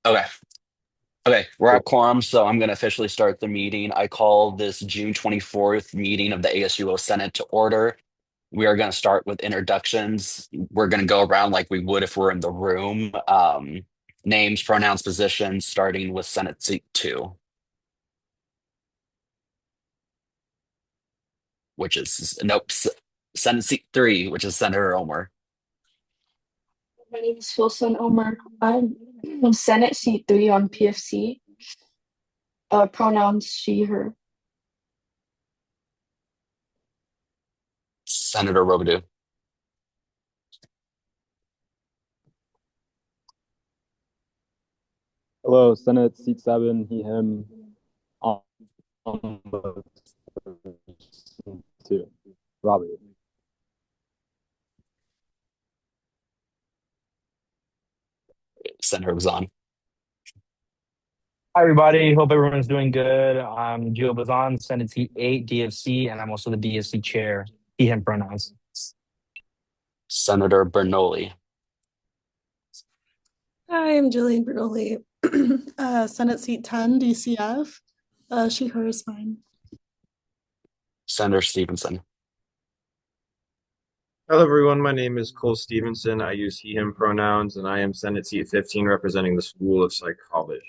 Okay. Okay. We're at Cool. quorum, so I'm going to officially start the meeting. I call this June 24th meeting of the ASUO Senate to order. We are going to start with introductions. We're going to go around like we would if we're in the room. Names, pronouns, positions, starting with Senate seat two, which is, nope, Senate seat three, which is Senator Omer. My name is Wilson Omer. I'm in Senate seat 3 on PFC. Pronouns she, her. Senator Robidoux. Hello, Senate seat 7, he, him, on the two. Robbie. Senator Bazan. Hi, everybody. Hope everyone's doing good. I'm Gio Bazan, Senate Seat 8, DFC, and I'm also the DFC chair. He, him pronouns. Senator Bernoulli. Hi, I'm Jillian Bernoulli, Senate Seat 10, DCF. She, her is fine. Senator Stevenson. Hello, everyone. My name is Cole Stevenson. I use he, him pronouns, and I am Senate Seat 15 representing the School of Psychology.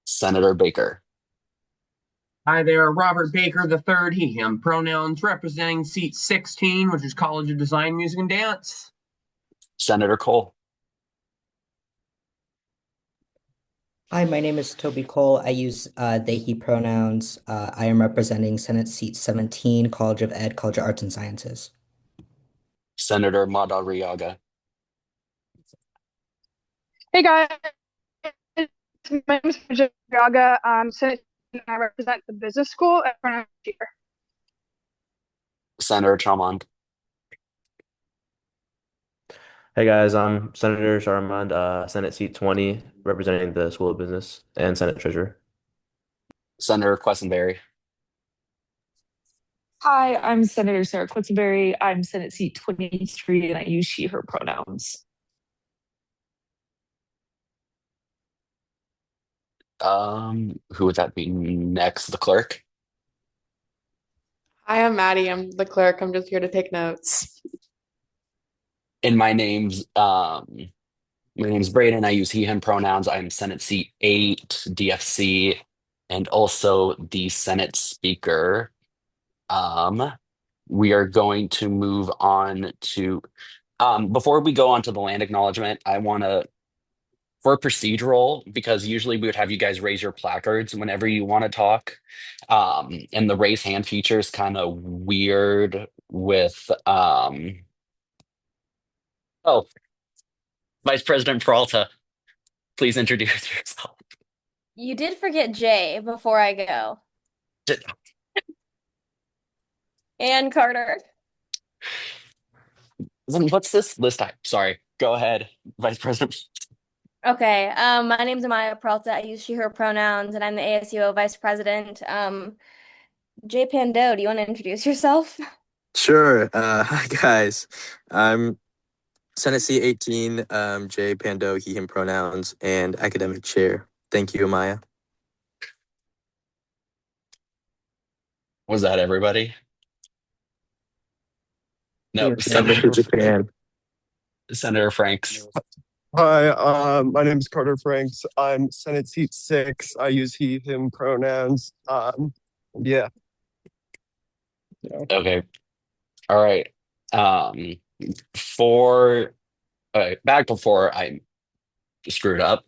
Senator Baker. Hi there, Robert Baker the third, he, him pronouns, representing seat 16, which is College of Design, Music, and Dance. Senator Cole. Hi, my name is Toby Cole. I use they, he pronouns. I am representing Senate Seat 17, College of Ed, College of Arts and Sciences. Senator Madariaga. Hey guys, my name is Yaga. I'm Senate and I represent the business school at Frontier. Senator Chalmond. Hey guys, I'm Senator Sharmand, Senate Seat 20, representing the School of Business and Senate Treasurer. Senator Quessenberry. Hi, I'm Senator Sarah Quisenberry. I'm Senate Seat 23, and I use she, her pronouns. Who would that be next? The clerk? Hi, I'm Maddie. I'm the clerk. I'm just here to take notes. And my name's Braden. I use he, him pronouns. I'm Senate Seat 8, DFC, and also the Senate Speaker. We are going to move on to before we go on to the land acknowledgement, I want to for procedural, because usually we would have you guys raise your placards whenever you want to talk. And the raise hand feature is kind of weird with oh, Vice President Peralta, please introduce yourself. You did forget Jay before I go. And Carter. Then what's this list type? Sorry, go ahead, Vice President. Okay, my name's Amaya Peralta. I use she, her pronouns, and I'm the ASUO vice president. Jay Pando, do you want to introduce yourself? Sure. Hi, guys. I'm Senate Seat 18, Jay Pando, he, him pronouns, and academic chair. Thank you, Amaya. Was that everybody? No, Senator Senator Japan. Senator Franks. Hi, my name is Carter Franks. I'm Senate Seat 6. I use he, him pronouns. Yeah. Okay. All right. Um, for back before I screwed up,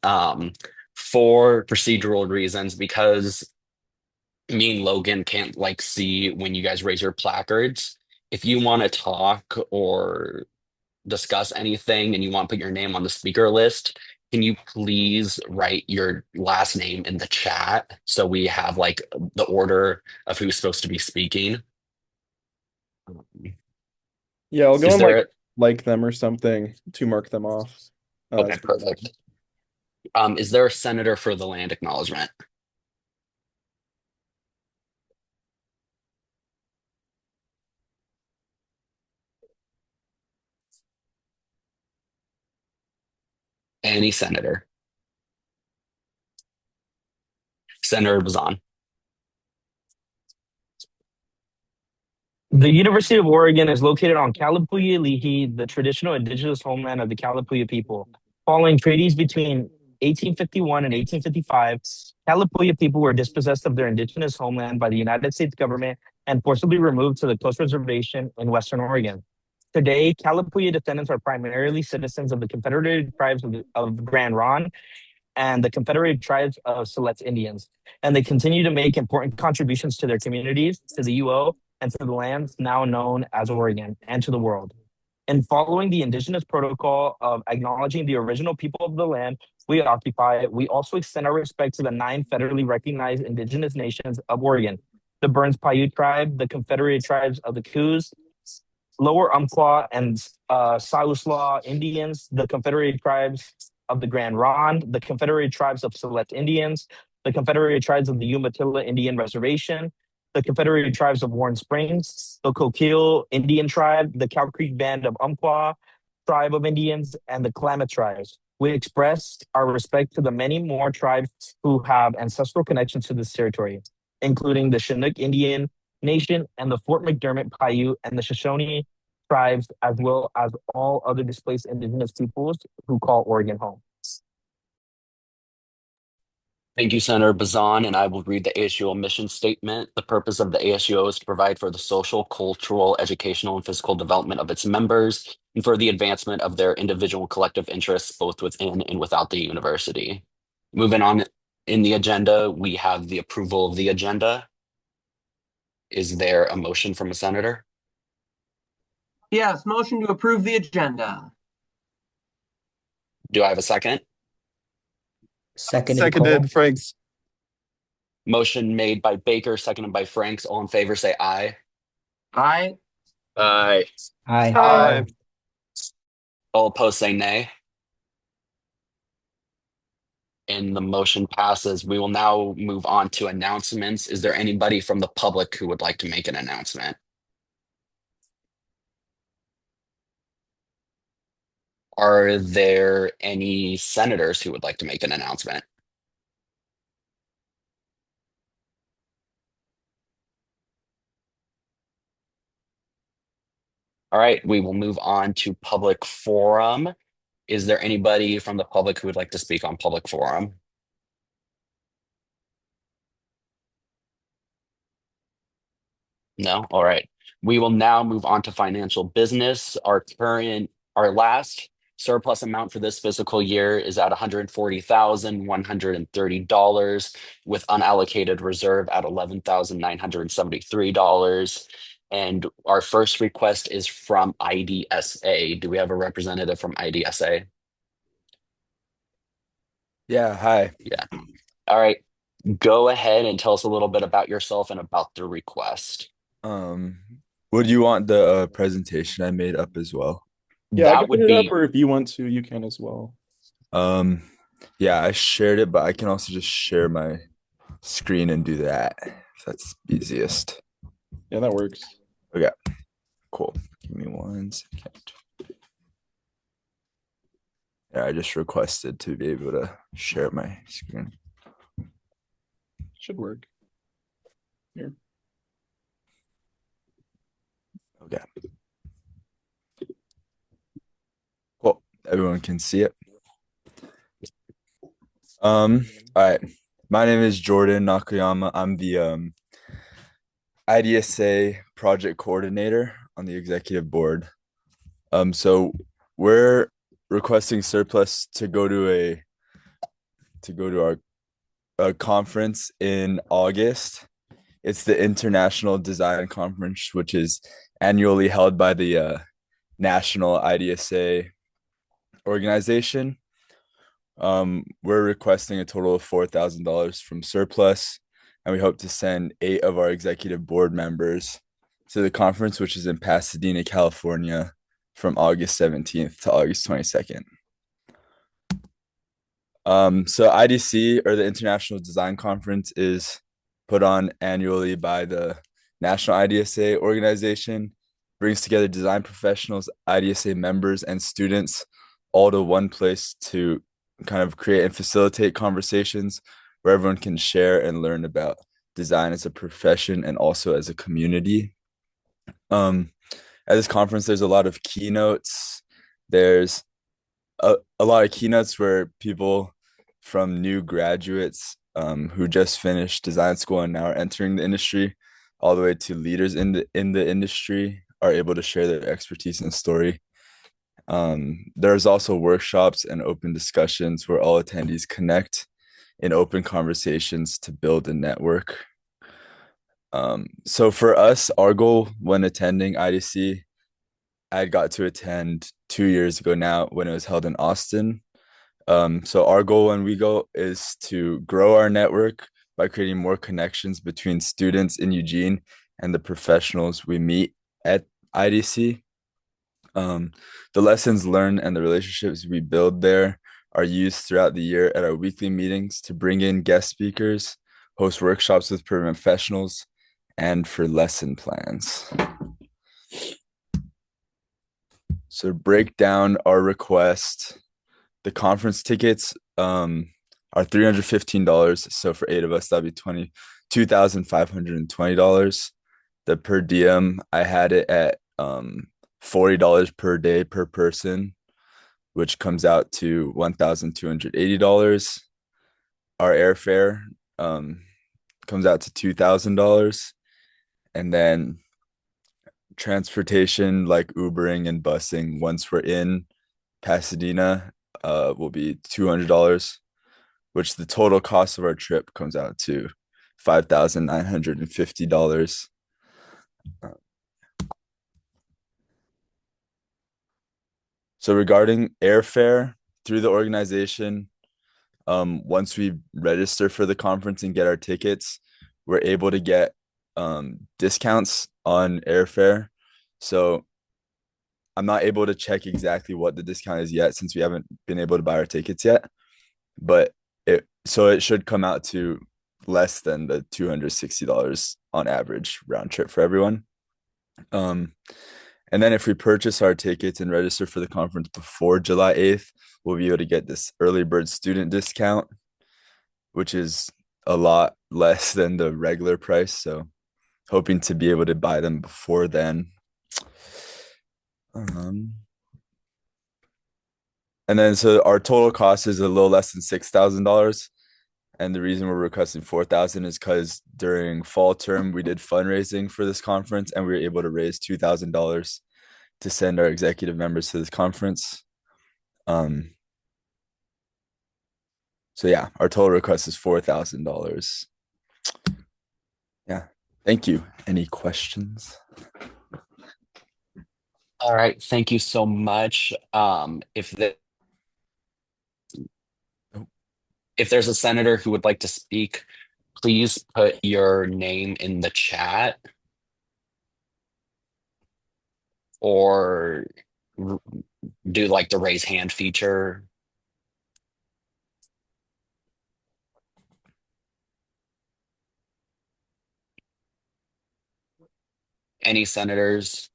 for procedural reasons, because me and Logan can't like see when you guys raise your placards. If you want to talk or discuss anything and you want to put your name on the speaker list, can you please write your last name in the chat so we have like the order of who's supposed to be speaking? Yeah, I'll go Is and there like them or something to mark them off. okay, perfect. Is there a senator for the land acknowledgement? Any senator. Senator Bazan. The University of Oregon is located on Kalapuya Lihi, the traditional indigenous homeland of the Kalapuya people. Following treaties between 1851 and 1855, Kalapuya people were dispossessed of their indigenous homeland by the United States government and forcibly removed to the Coast Reservation in Western Oregon. Today, Kalapuya descendants are primarily citizens of the Confederated Tribes of Grand Ronde and the Confederated Tribes of Siletz Indians, and they continue to make important contributions to their communities, to the UO, and to the lands now known as Oregon, and to the world. In following the Indigenous Protocol of acknowledging the original people of the land we occupy, we also extend our respect to the 9 federally recognized Indigenous nations of Oregon: the Burns Paiute Tribe, the Confederated Tribes of the Coos, Lower Umpqua and Siuslaw Indians, the Confederated Tribes of the Grand Ronde, the Confederated Tribes of Siletz Indians, the Confederated Tribes of the Umatilla Indian Reservation, the Confederated Tribes of Warren Springs, the Coquille Indian Tribe, the Cow Creek Band of Umpqua Tribe of Indians, and the Klamath Tribes. We express our respect to the many more tribes who have ancestral connections to this territory, including the Chinook Indian Nation and the Fort McDermott Paiute and the Shoshone tribes, as well as all other displaced indigenous peoples who call Oregon home. Thank you, Senator Bazan, and I will read the ASUO mission statement. The purpose of the ASUO is to provide for the social, cultural, educational, and physical development of its members and for the advancement of their individual and collective interests, both within and without the university. Moving on in the agenda, we have the approval of the agenda. Is there a motion from a senator? Yes, motion to approve the agenda. Do I have a second? Seconded, Franks. Motion made by Baker, seconded by Franks. All in favor, say aye. Aye. Aye. Aye. Aye. All opposed, say nay. And the motion passes. We will now move on to announcements. Is there anybody from the public who would like to make an announcement? Are there any senators who would like to make an announcement? All right, we will move on to public forum. Is there anybody from the public who would like to speak on public forum? No? All right. We will now move on to financial business. Our last surplus amount for this fiscal year is at $140,130 with unallocated reserve at $11,973. And our first request is from IDSA. Do we have a representative from IDSA? Yeah, hi. Yeah. All right. Go ahead and tell us a little bit about yourself and about the request. Would you want the presentation I made up as well? Yeah, I That can would put it up, be or if you want to, you can as well. Yeah, I shared it, but I can also just share my screen and do that if that's easiest. Yeah, that works. Okay, cool. Give me 1 second. Yeah, I just requested to be able to share my screen. Should work. Here. Okay. Cool. Everyone can see it. All right. My name is Jordan Nakayama. I'm the IDSA project coordinator on the executive board. So we're requesting surplus to go to our conference in August. It's the International Design Conference, which is annually held by the National IDSA organization. We're requesting a total of $4,000 from surplus, and we hope to send 8 of our executive board members to the conference, which is in Pasadena, California, from August 17th to August 22nd. So IDC, or the International Design Conference, is put on annually by the National IDSA organization, brings together design professionals, IDSA members, and students all to one place to kind of create and facilitate conversations where everyone can share and learn about design as a profession and also as a community. At this conference, there's a lot of keynotes. There's a lot of keynotes where people from new graduates who just finished design school and now are entering the industry, all the way to leaders in the industry, are able to share their expertise and story. There's also workshops and open discussions where all attendees connect in open conversations to build a network. So for us, our goal when attending IDC, I got to attend 2 years ago now when it was held in Austin. So our goal when we go is to grow our network by creating more connections between students in Eugene and the professionals we meet at IDC. The lessons learned and the relationships we build there are used throughout the year at our weekly meetings to bring in guest speakers, host workshops with professionals, and for lesson plans. So break down our request. The conference tickets are $315. So for 8 of us, that'd be $22,520. The per diem, I had it at $40 per day per person, which comes out to $1,280. Our airfare comes out to $2,000. And then transportation like Ubering and busing once we're in Pasadena will be $200, which the total cost of our trip comes out to $5,950. So regarding airfare through the organization, once we register for the conference and get our tickets, we're able to get discounts on airfare. So I'm not able to check exactly what the discount is yet since we haven't been able to buy our tickets yet, but it should come out to less than the $260 on average round trip for everyone. And then if we purchase our tickets and register for the conference before July 8th, we'll be able to get this early bird student discount, which is a lot less than the regular price. So hoping to be able to buy them before then. And then so our total cost is a little less than $6,000. And the reason we're requesting $4,000 is because during fall term, we did fundraising for this conference and we were able to raise $2,000 to send our executive members to this conference. So yeah, our total request is $4,000. Yeah, thank you. Any questions? All right, thank you so much. If there's a senator who would like to speak, please put your name in the chat or do like the raise hand feature. Any senators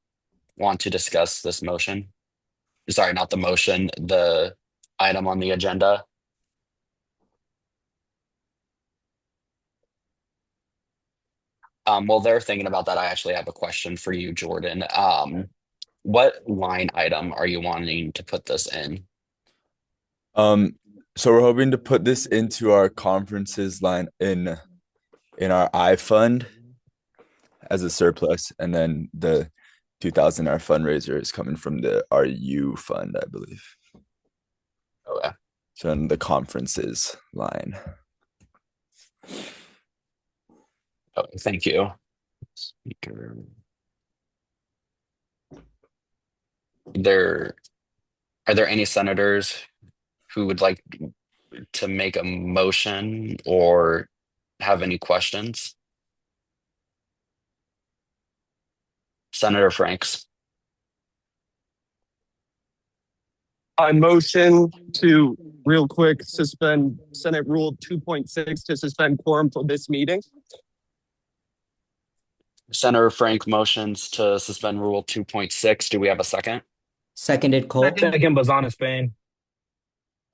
want to discuss this motion? Sorry, not the motion, the item on the agenda. While they're thinking about that, I actually have a question for you, Jordan. What line item are you wanting to put this in? So we're hoping to put this into our conferences line in our I fund as a surplus, and then the 2,000 our fundraiser is coming from the RU fund, I believe. Okay. So in the conferences line. Oh, thank you. Speaker. Are there any senators who would like to make a motion or have any questions? Senator Franks. I motion to real quick suspend Senate Rule 2.6 to suspend quorum for this meeting. Senator Frank motions to suspend Rule 2.6. Do we have a second? Seconded Cole. Second Bazan, Spain.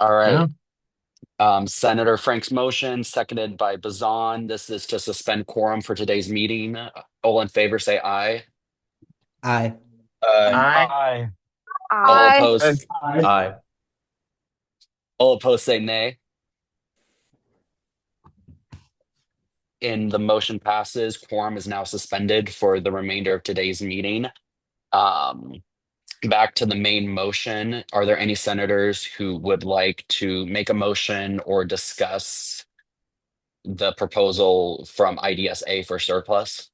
All right. Yeah. Senator Frank's motion, seconded by Bazan. This is to suspend quorum for today's meeting. All in favor, say aye. Aye. Aye. Aye. All Aye. opposed, Aye. all opposed say nay. And the motion passes. Quorum is now suspended for the remainder of today's meeting. Back to the main motion. Are there any senators who would like to make a motion or discuss the proposal from IDSA for surplus?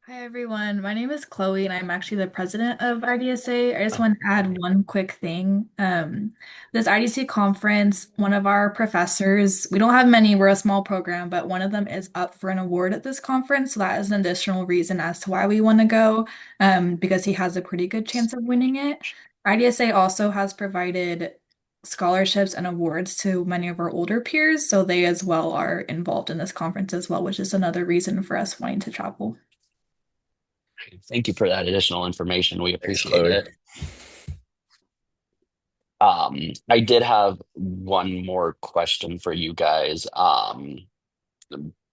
Hi everyone, my name is Chloe and I'm actually the president of IDSA. I just want to add one quick thing. This IDC conference, one of our professors, we don't have many, we're a small program, but one of them is up for an award at this conference. So that is an additional reason as to why we want to go, because he has a pretty good chance of winning it. IDSA also has provided scholarships and awards to many of our older peers, so they as well are involved in this conference as well, which is another reason for us wanting to travel. Thank you for that additional information. We appreciate Chloe. it. I did have one more question for you guys.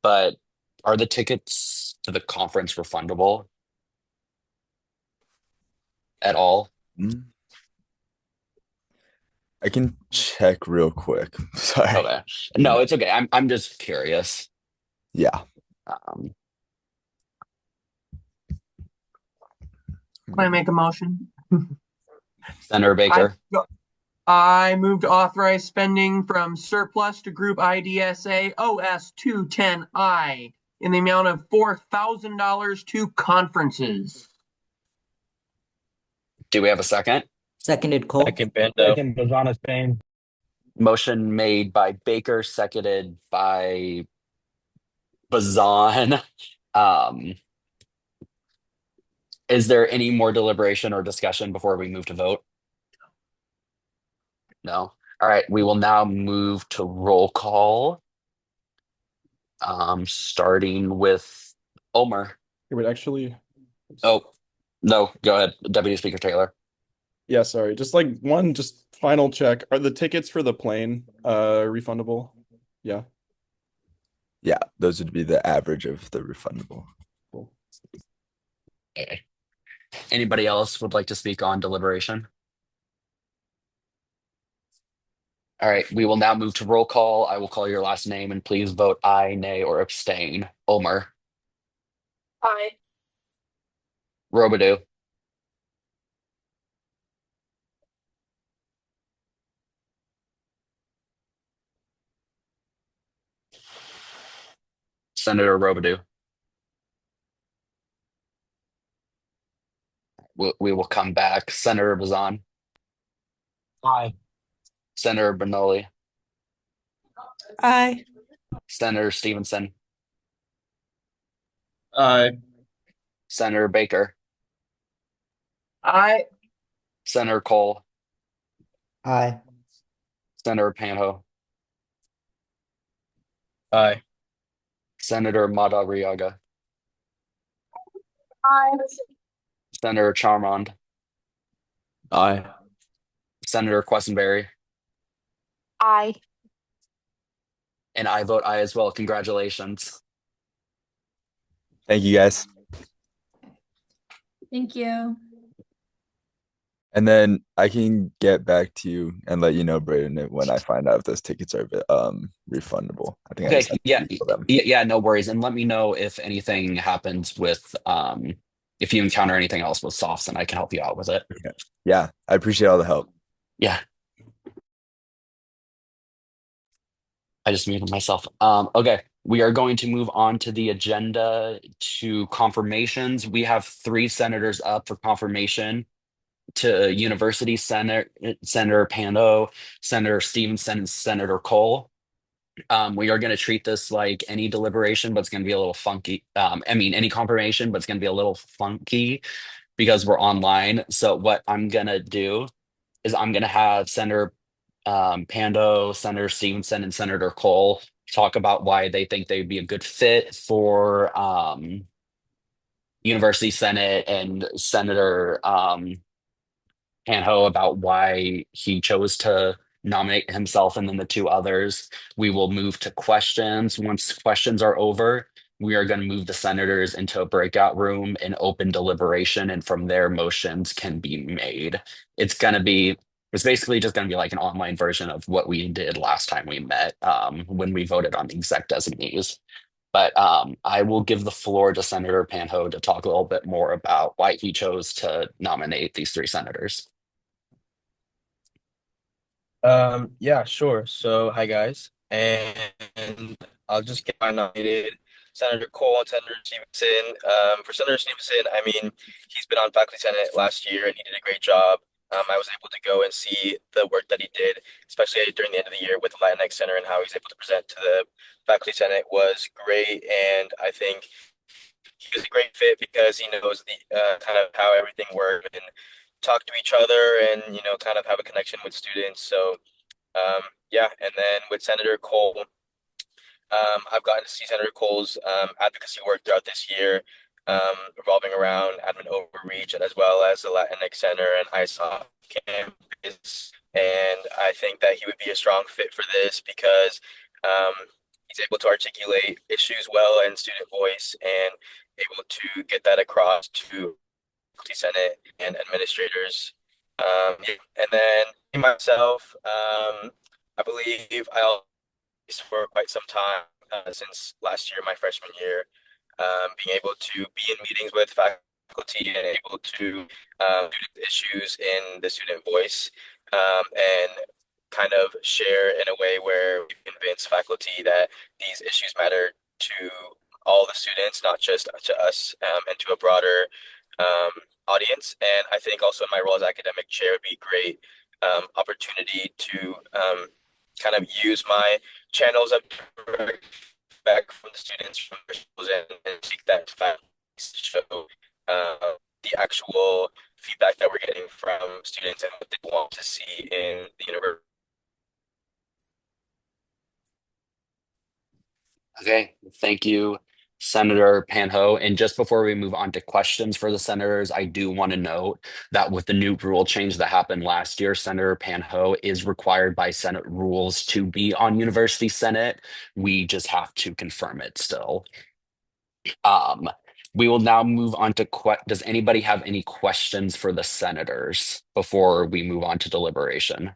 But are the tickets to the conference refundable at all? I can check real quick. Sorry. Okay. No, it's okay. I'm just curious. Yeah. Can I make a motion? Senator Baker. I move to authorize spending from surplus to Group IDSA OS 210I in the amount of $4,000 to conferences. Do we have a second? Seconded Cole. Second Bazan, Spain. Motion made by Baker, seconded by Bazan. Is there any more deliberation or discussion before we move to vote? No. All right, we will now move to roll call. Starting with Omer. Wait, actually. Oh, no, go ahead, Deputy Speaker Taylor. Yeah, sorry. Just like one final check. Are the tickets for the plane refundable? Yeah. Yeah, those would be the average of the refundable. Cool. Okay. Anybody else would like to speak on deliberation? All right, we will now move to roll call. I will call your last name and please vote aye, nay, or abstain. Omer. Aye. Robidoux. Senator Robidoux. We will come back. Senator Bazan. Aye. Senator Bernoulli. Aye. Senator Stevenson. Aye. Senator Baker. Aye. Senator Cole. Aye. Senator Panho. Aye. Senator Madariaga. Aye. Senator Charmond. Aye. Senator Quessenberry. Aye. And I vote aye as well. Congratulations. Thank you, guys. Thank you. And then I can get back to you and let you know, Brayden, when I find out if those tickets are refundable. I think I just Okay, have to email them. yeah, no worries. And let me know if anything happens with if you encounter anything else with softs, and I can help you out with it. Yeah, I appreciate all the help. Yeah. I just muted myself. Okay, we are going to move on to the agenda to confirmations. We have 3 senators up for confirmation to University Senator Pando, Senator Stevenson, and Senator Cole. We are going to treat this like any deliberation, but it's going to be a little funky. Any confirmation, but it's going to be a little funky because we're online. So what I'm going to do is I'm going to have Senator Pando, Senator Stevenson, and Senator Cole talk about why they think they'd be a good fit for University Senate and Senator Hanho about why he chose to nominate himself and then the two others. We will move to questions. Once questions are over, we are going to move the senators into a breakout room and open deliberation, and from there, motions can be made. It's basically just going to be like an online version of what we did last time we met when we voted on the exec designees. But I will give the floor to Senator Panho to talk a little bit more about why he chose to nominate these three senators. Yeah, sure. So, hi guys, and I'll just get my nominated Senator Cole and Senator Stevenson. For Senator Stevenson, I mean, he's been on Faculty Senate last year and he did a great job. I was able to go and see the work that he did, especially during the end of the year with the Latinx Center and how he's able to present to the Faculty Senate was great. And I think he was a great fit because he knows the kind of how everything works and talk to each other and kind of have a connection with students. So yeah, and then with Senator Cole, I've gotten to see Senator Cole's advocacy work throughout this year, revolving around admin overreach as well as the Latinx Center and ISOF campus. And I think that he would be a strong fit for this because um, he's able to articulate issues well in student voice and able to get that across to faculty senate and administrators. Yeah. And then myself, I believe I'll for quite some time since last year, my freshman year, being able to be in meetings with faculty and able to do issues in the student voice and kind of share in a way where we convince faculty that these issues matter to all the students, not just to us and to a broader um, audience. And I think also in my role as academic chair would be a great opportunity to kind of use my channels of direct feedback from the students from their schools and seek that to show the actual feedback that we're getting from students and what they want to see in the university. Okay, thank you, Senator Panho. And just before we move on to questions for the senators, I do want to note that with the new rule change that happened last year, Senator Panho is required by Senate rules to be on University Senate. We just have to confirm it still. Um, we will now move on to does anybody have any questions for the senators before we move on to deliberation?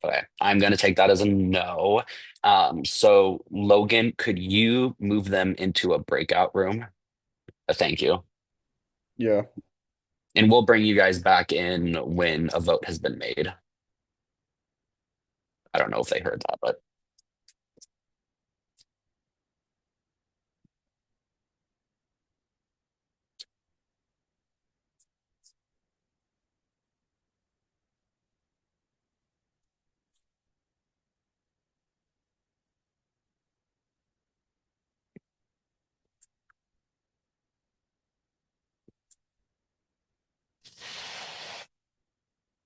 Okay, I'm going to take that as a no. So Logan, could you move them into a breakout room? Thank you. Yeah. And we'll bring you guys back in when a vote has been made. I don't know if they heard that, but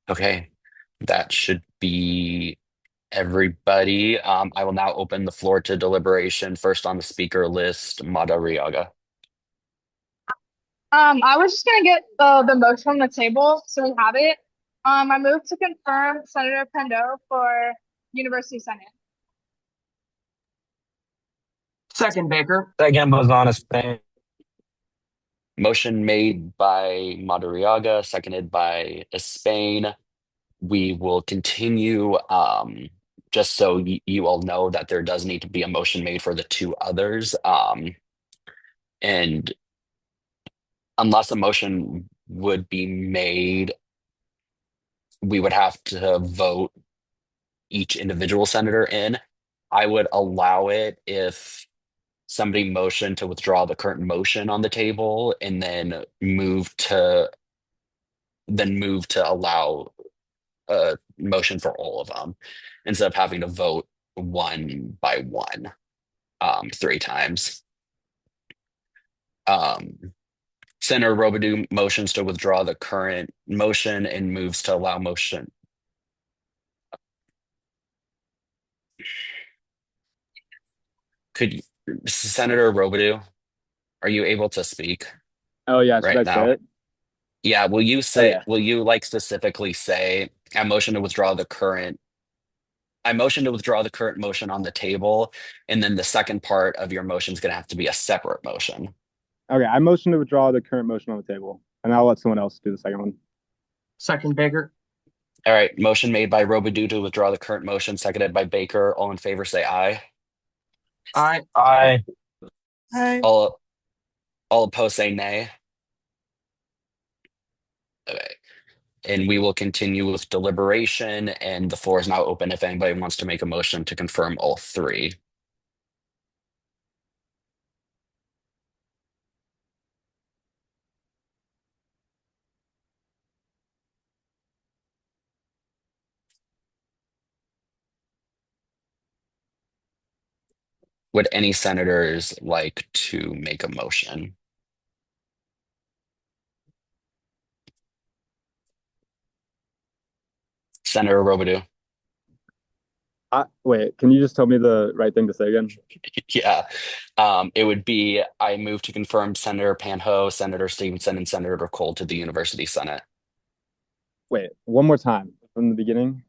okay. That should be everybody. I will now open the floor to deliberation. First on the speaker list, Madariaga. I was just gonna get the motion on the table so we have it. I move to confirm Senator Pendo for University Senate. Second, Baker. Second, Bozanis. Motion made by Madariaga, seconded by Espain. We will continue. Just so you all know that there does need to be a motion made for the two others. And unless a motion would be made, we would have to vote each individual senator in. I would allow it if somebody motioned to withdraw the current motion on the table and then move to allow a motion for all of them instead of having to vote one by one three times. Senator Robidoux motions to withdraw the current motion and moves to allow motion. Could Senator Robidoux, are you able to speak Oh yeah, should right I say now? it? Yeah, Oh yeah. will you like specifically say, I motion to withdraw the current motion on the table, and then the second part of your motion is going to have to be a separate motion. Okay, I motion to withdraw the current motion on the table, and I'll let someone else do the second one. Second, Baker. All right, motion made by Robidoux to withdraw the current motion, seconded by Baker. All in favor, say aye. Aye. Aye. Aye. All opposed, say nay. Okay. And we will continue with deliberation, and the floor is now open if anybody wants to make a motion to confirm all three. Would any senators like to make a motion? Senator Robidoux. Wait, can you just tell me the right thing to say again? Yeah. It would be, I move to confirm Senator Panho, Senator Stevenson, and Senator Cole to the University Senate. Wait, one more time from the beginning.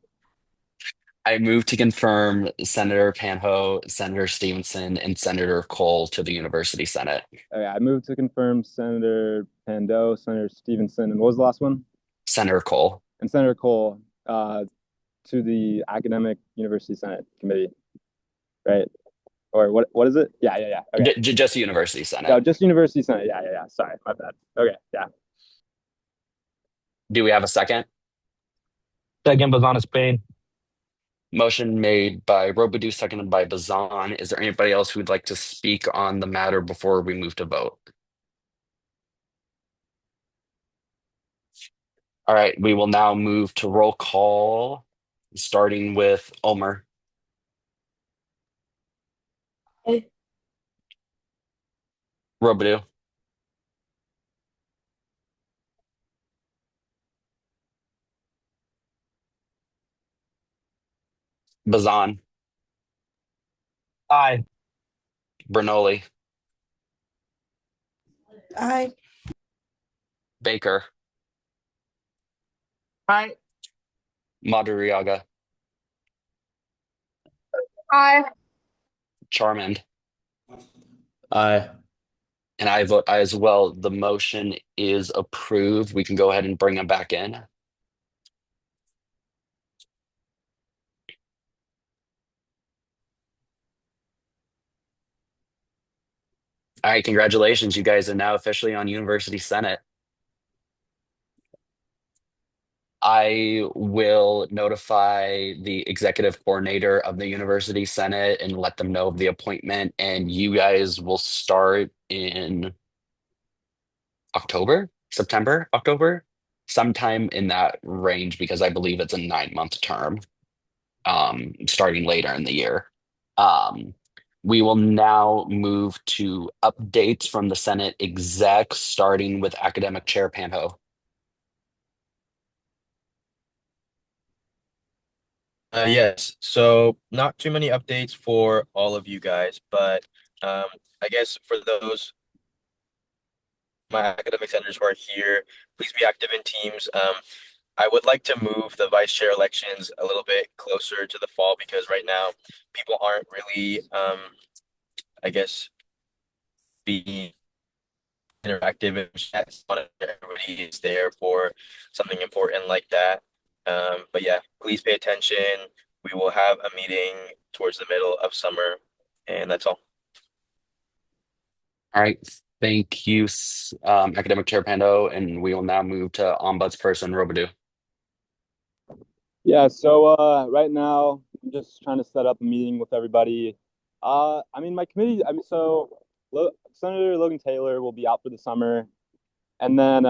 I move to confirm Senator Panho, Senator Stevenson, and Senator Cole to the University Senate. Okay, I move to confirm Senator Pando, Senator Stevenson, and what was the last one? Senator Cole. And Senator Cole to the Academic University Senate Committee, right? Or what is it? Yeah. Okay. Just University Senate. No, just University Senate. Yeah. Sorry, my bad. Okay, yeah. Do we have a second? Second, Bazan Spain. Motion made by Robidoux, seconded by Bazan. Is there anybody else who'd like to speak on the matter before we move to vote? All right, we will now move to roll call, starting with Omer. Aye. Robidoux. Bazan. Aye. Bernoulli. Aye. Baker. Aye. Madariaga. Aye. Charmand. Aye. And I vote aye as well. The motion is approved. We can go ahead and bring them back in. All right, congratulations. You guys are now officially on University Senate. I will notify the executive coordinator of the University Senate and let them know of the appointment. And you guys will start in September, October, sometime in that range, because I believe it's a 9-month term, starting later in the year. We will now move to updates from the Senate execs, starting with Academic Chair Panho. Yes, so not too many updates for all of you guys, but I guess for those my academic senators who are here, please be active in teams. I would like to move the vice chair elections a little bit closer to the fall because right now people aren't really, I guess, being interactive and chat. Everybody is there for something important like that. But yeah, please pay attention. We will have a meeting towards the middle of summer, and that's all. All right, thank you, Academic Chair Pando, and we will now move to Ombudsperson Robidoux. Yeah, so right now I'm just trying to set up a meeting with everybody. My committee, Senator Logan Taylor will be out for the summer, and then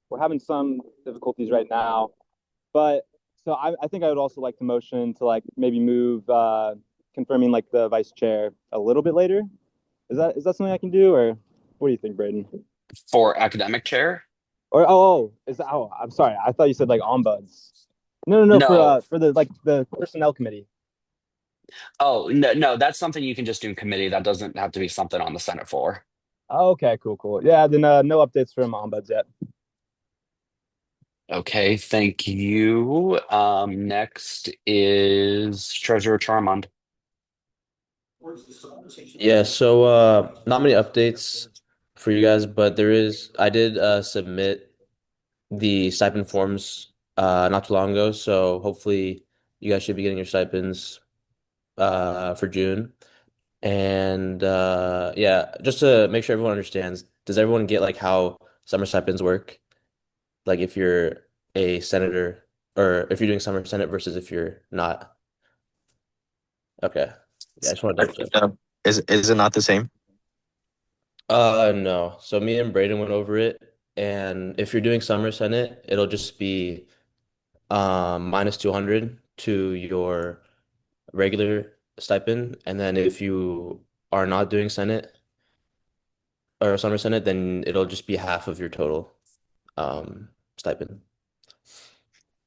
we're having some difficulties right now. But so I think I would also like to motion to like maybe move confirming like the vice chair a little bit later. Is that something I can do, or what do you think, Braden? For Academic Chair? Or I'm sorry. I thought you said like ombuds. No, No. for the personnel committee. Oh, no, no, that's something you can just do in committee. That doesn't have to be something on the Senate floor. Okay, cool. Yeah, then no updates from ombuds yet. Okay, thank you. Next is Treasurer Charmond. Yeah, so not many updates for you guys, but I did submit the stipend forms not too long ago, so hopefully you guys should be getting your stipends for June. And yeah, just to make sure everyone understands, does everyone get like how summer stipends work? Like if you're a senator or if you're doing summer senate versus if you're not. Okay. Yeah, I just want to double check. Is it not the same? No. So me and Braden went over it, and if you're doing summer senate, it'll just be minus 200 to your regular stipend, and then if you are not doing senate or summer senate, then it'll just be half of your total stipend.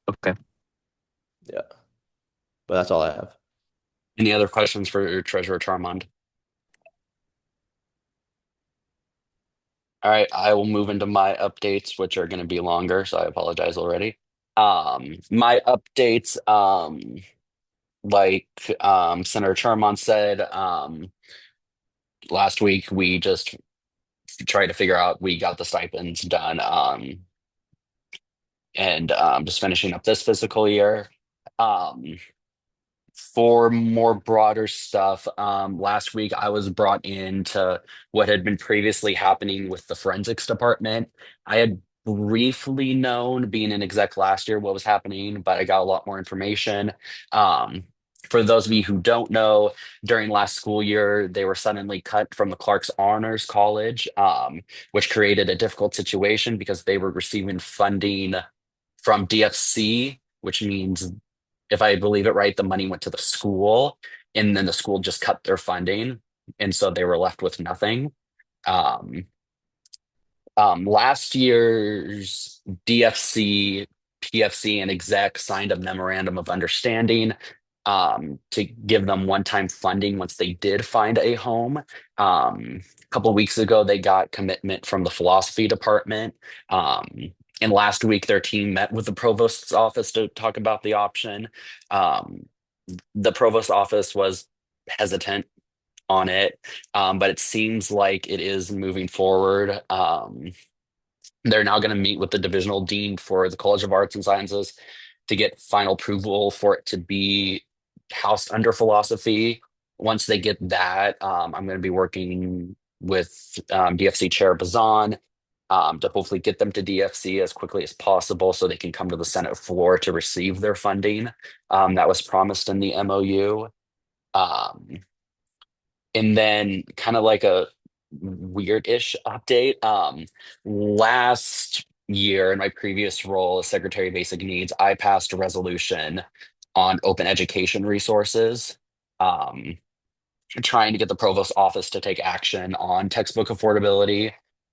Okay. Yeah, but that's all I have. Any other questions for Treasurer Charmond? All right, I will move into my updates, which are going to be longer, so I apologize already. My updates, like Senator Charmond said, last week we just tried to figure out we got the stipends done, and just finishing up this fiscal year. Um, for more broader stuff, last week I was brought into what had been previously happening with the forensics department. I had briefly known, being an exec last year, what was happening, but I got a lot more information. Um, for those of you who don't know, during last school year, they were suddenly cut from the Clark's Honors College, which created a difficult situation because they were receiving funding from DFC, which means, if I believe it right, the money went to the school, and then the school just cut their funding, and so they were left with nothing. Um, Last year's DFC, PFC, and exec signed a memorandum of understanding to give them one-time funding once they did find a home. A couple of weeks ago, they got commitment from the philosophy department. And last week, their team met with the provost's office to talk about the option. Um, the provost office was hesitant on it, but it seems like it is moving forward. They're now going to meet with the divisional dean for the College of Arts and Sciences to get final approval for it to be housed under philosophy. Once they get that, I'm going to be working with DFC Chair Bazan to hopefully get them to DFC as quickly as possible so they can come to the Senate floor to receive their funding that was promised in the MOU. Um, and then, kind of like a weird-ish update. Last year, in my previous role as Secretary of Basic Needs, I passed a resolution on open education resources, um, trying to get the provost office to take action on textbook affordability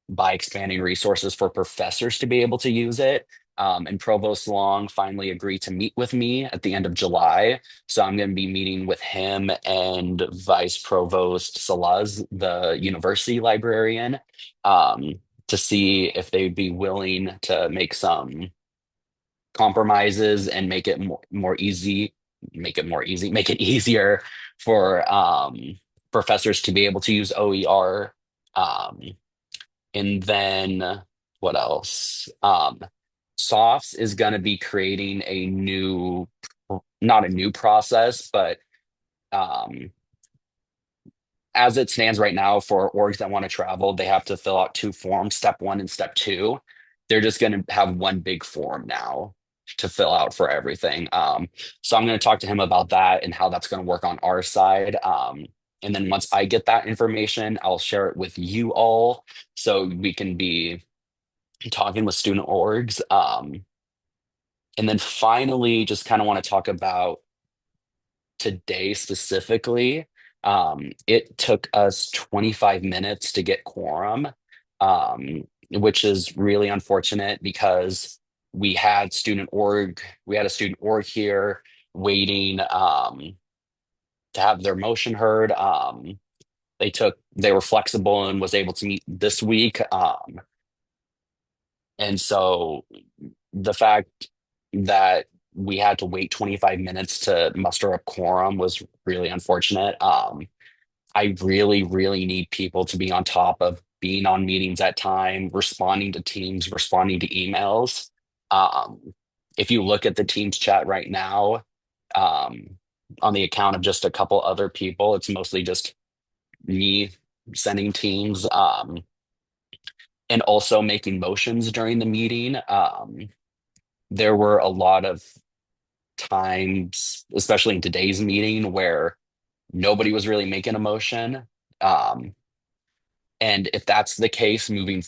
by expanding resources for professors to be able to use it. And Provost Long finally agreed to meet with me at the end of July. So I'm going to be meeting with him and Vice Provost Salaz, the university librarian, um, to see if they'd be willing to make some compromises and make it more easy, make it easier for professors to be able to use OER. Um, and then what else? Softs is going to be creating a new, not a new process, but um, as it stands right now, for orgs that want to travel, they have to fill out two forms, step one and step two. They're just going to have one big form now to fill out for everything. So I'm going to talk to him about that and how that's going to work on our side. And then once I get that information, I'll share it with you all so we can be talking with student orgs. And then finally, just kind of want to talk about today specifically. It took us 25 minutes to get quorum, which is really unfortunate because we had a student org here waiting, to have their motion heard. They were flexible and was able to meet this week. And so the fact that we had to wait 25 minutes to muster up quorum was really unfortunate. I really, really need people to be on top of being on meetings at time, responding to teams, responding to emails. If you look at the Teams chat right now, um, on the account of just a couple other people, it's mostly just me sending teams, and also making motions during the meeting. There were a lot of times, especially in today's meeting, where nobody was really making a motion. Um, And if that's the case moving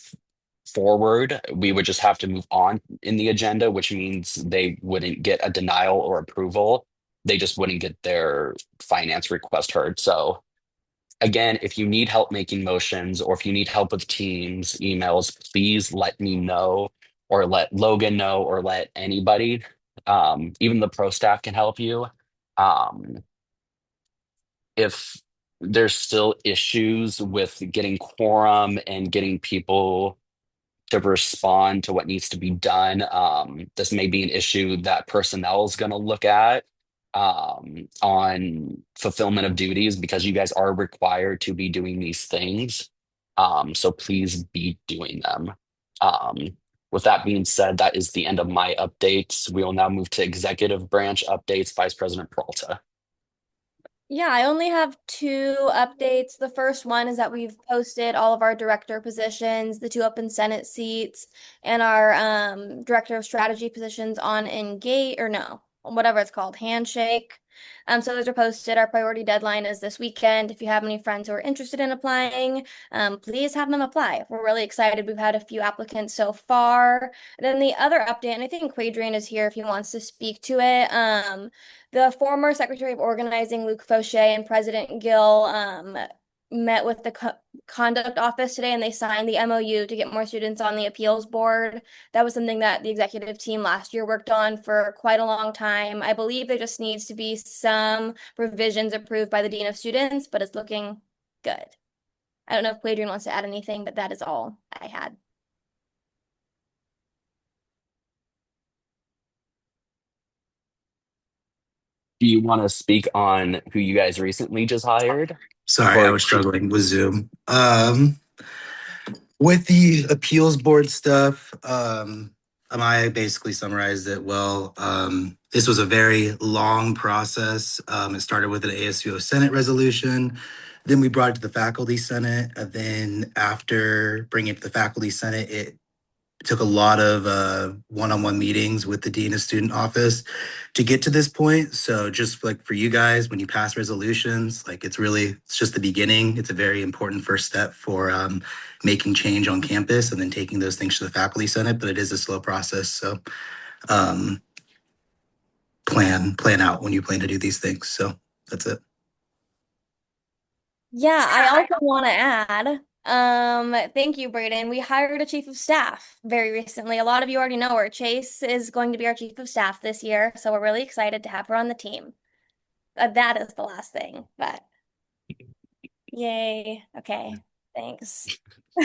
forward, we would just have to move on in the agenda, which means they wouldn't get a denial or approval. They just wouldn't get their finance request heard. So again, if you need help making motions or if you need help with teams, emails, please let me know or let Logan know or let anybody. Even the pro staff can help you. Um, if there's still issues with getting quorum and getting people to respond to what needs to be done, this may be an issue that personnel is going to look at on fulfillment of duties because you guys are required to be doing these things. So please be doing them. Um, with that being said, that is the end of my updates. We will now move to executive branch updates. Vice President Peralta. Yeah, I only have two updates. The first one is that we've posted all of our director positions, the two open Senate seats, and our director of strategy positions on Engage, or no, whatever it's called, Handshake. So those are posted. Our priority deadline is this weekend. If you have any friends who are interested in applying, please have them apply. We're really excited. We've had a few applicants so far. And then the other update, and I think Quadrian is here if he wants to speak to it. The former Secretary of Organizing, Luke Fauché, and President Gill met with the conduct office today and they signed the MOU to get more students on the appeals board. That was something that the executive team last year worked on for quite a long time. I believe there just needs to be some revisions approved by the Dean of Students, but it's looking good. I don't know if Quadrian wants to add anything, but that is all I had. Do you want to speak on who you guys recently just hired? Sorry, I was struggling with Zoom. With the appeals board stuff, I basically summarized it well. This was a very long process. It started with an ASUO Senate resolution. Then we brought it to the faculty senate. And then after bringing it to the faculty senate, it took a lot of one-on-one meetings with the dean of student office to get to this point. So just like for you guys, when you pass resolutions, like it's just the beginning. It's a very important first step for making change on campus and then taking those things to the faculty senate, but it is a slow process. So plan out when you plan to do these things. So that's it. Yeah, I also want to add, thank you, Brayden. We hired a chief of staff very recently. A lot of you already know her. Chase is going to be our chief of staff this year, so we're really excited to have her on the team. That is the last thing, but yay. Okay, thanks.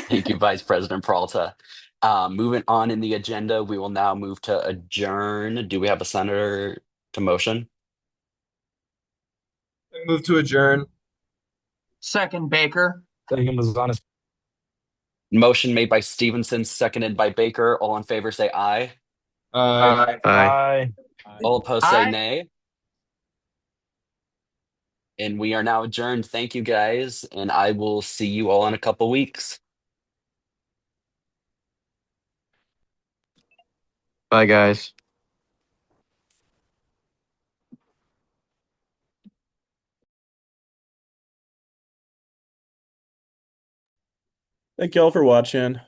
Thank you, Vice President Peralta. Moving on in the agenda, we will now move to adjourn. Do we have a senator to motion? Move to adjourn. Second, Baker. Motion made by Stevenson, seconded by Baker. All in favor say aye. Aye. Aye. All opposed say Aye. nay. And we are now adjourned. Thank you guys, and I will see you all in a couple weeks. Bye, guys. Thank y'all for watching.